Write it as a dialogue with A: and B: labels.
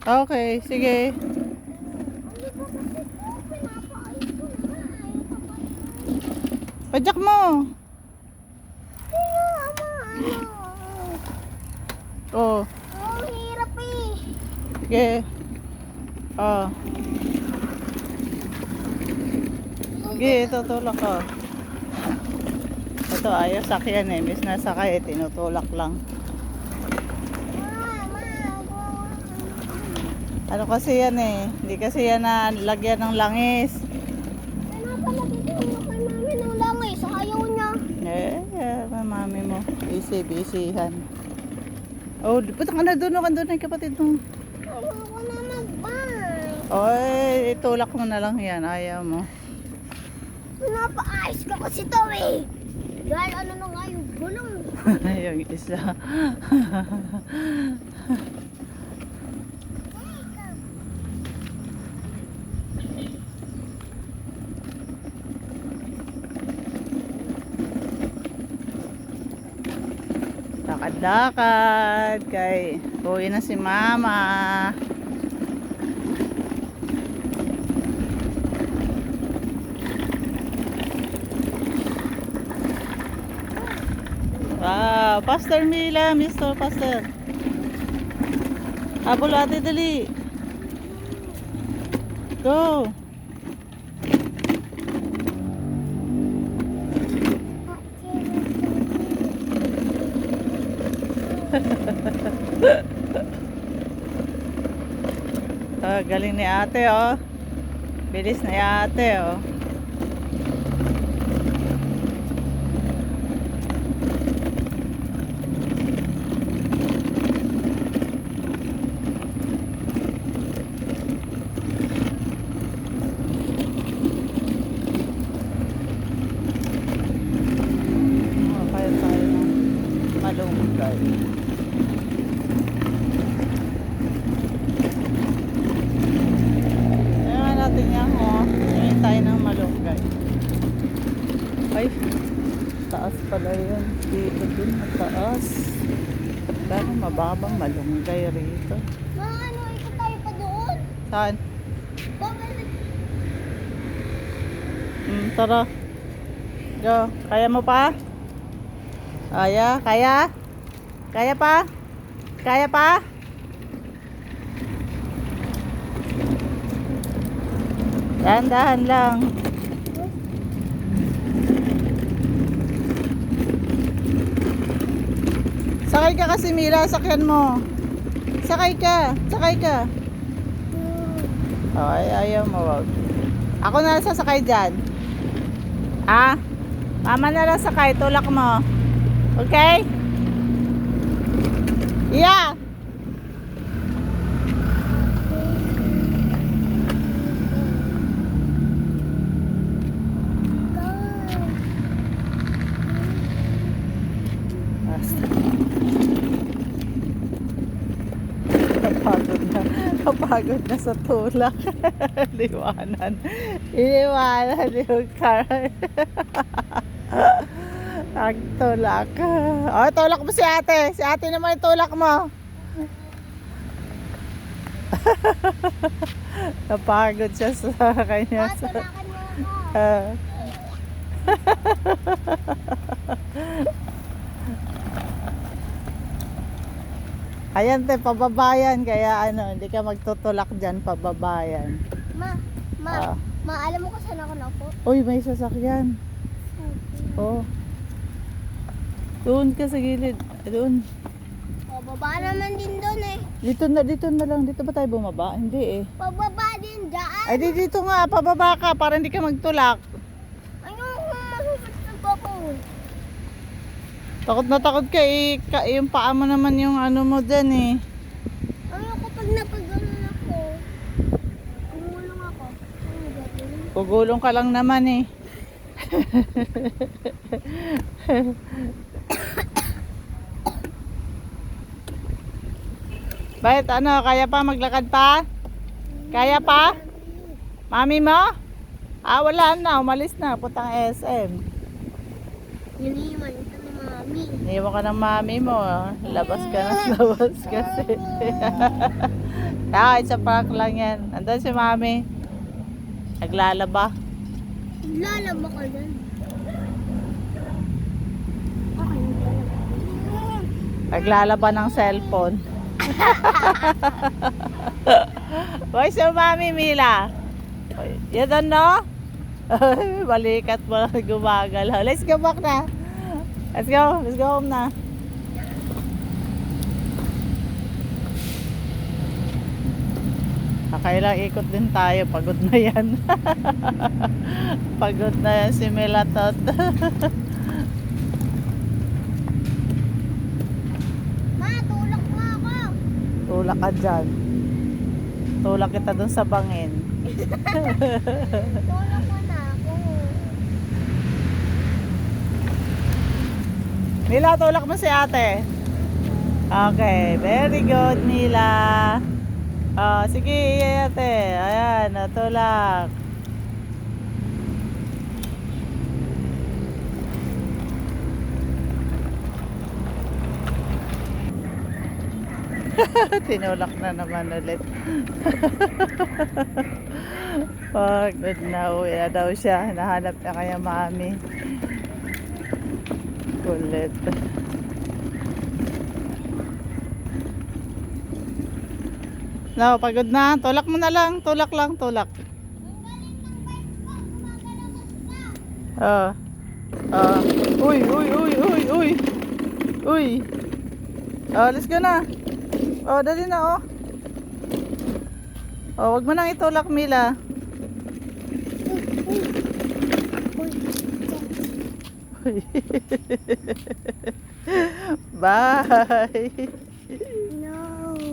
A: Okay, sige. Padyak mo. Oh,
B: Ang hirap eh.
A: sige. Oh. Sige, ito tulak ko. Ito ayaw sakyan eh. Miss na sakay eh. Tinutulak lang. Ano kasi yan eh. Hindi kasi yan na lagyan ng langis.
B: Ano pala dito kay mami ng langis? Ayaw niya.
A: Mami mo. Busy-busyhan. Oh, punta ka na doon. Doon ang kapatid mo.
B: Ayoko na mag-bike.
A: Oy, itulak mo na lang yan. Ayaw mo.
B: Pinapaayos ka kasi to eh. Dahil ano na nga yung gulong.
A: Yung isa. Lakad-lakad kay uwi na si mama. Wow, Pastor Mila, Mr. Pastor. Habol ate, dali. Go. Galing ni ate, oh. Bilis ni ate, oh. Kaya tayo ng malunggay. Ayan natin yan, oh. Ayan tayo ng malunggay. Ay, taas pala yun. Dito dun, mataas. Pero mababang malunggay rito.
B: Mga ano, ikot tayo pa doon.
A: Saan?
B: Bakit?
A: Tara. Go. Kaya mo pa? Kaya? Kaya? Kaya pa? Kaya pa? Dahan-dahan lang. Sakay ka kasi, Mila. Sakyan mo. Sakay ka. Sakay ka. Ay, ayaw mo. Wag. Ako na lang sasakay dyan. Ah? Mama na lang sakay. Tulak mo. Okay? Yeah. Basta. Kapagod na sa tulak. Liwanan. Iniwanan yung car. Ang tulak. Oh, tulak mo si ate. Si ate naman yung tulak mo. Napagod siya sa kanya.
B: Tulakan mo ako.
A: Ayan te, pababayan. Kaya ano, hindi ka magtutulak dyan, pababayan.
B: Ma, alam mo kung saan ako naupo?
A: Uy, may sasakyan. Oh. Doon ka sa gilid. Doon.
B: O, baba naman din doon eh.
A: Dito na lang. Dito ba tayo bumaba? Hindi eh.
B: Pababa din daan.
A: Ay, dito nga. Pababa ka para hindi ka magtulak.
B: Ayoko masusunod ako.
A: Takot na takot ka eh. Yung paa mo naman yung ano mo dyan eh.
B: Ayoko pag napagano'n ako. Gumulong ako. Ano gagawin?
A: Gugulong ka lang naman eh. Bakit ano? Kaya pa maglakad pa? Kaya pa? Mami mo? Ah, wala na. Umalis na. Putang SM.
B: Iniwan ito ni mami.
A: Iniwan ka ng mami mo. Labas ka na. Labas kasi. Ah, it's a prank lang yan. Andun si Mami. Naglalaba.
B: Lalaba ka dyan. Okay, naglalaba.
A: Naglalaba ng cellphone. Why si Mami, Mila? You don't know? Balikat mo lang gumagalaw. Let's go back na. Let's go. Let's go home na. Kakailang ikot din tayo. Pagod na yan. Pagod na yan si Melatot.
B: Ma, tulak mo ako.
A: Tulak ka dyan. Tulak kita dun sa bangin.
B: Tulak mo na ako.
A: Mila, tulak mo si ate. Okay, very good, Mila. Oh, sige, ate. Ayan, tulak. Tinulak na naman ulit. Pagod na, uwi na daw siya. Nahanap na kaya Mami. Kulit. No, pagod na. Tulak mo na lang. Tulak lang, tulak. Oh. Oh. Uy, uy, uy, uy, uy. Uy. Oh, let's go na. Oh, dali na, oh. Oh, wag mo nang itulak, Mila. Uy. Bye.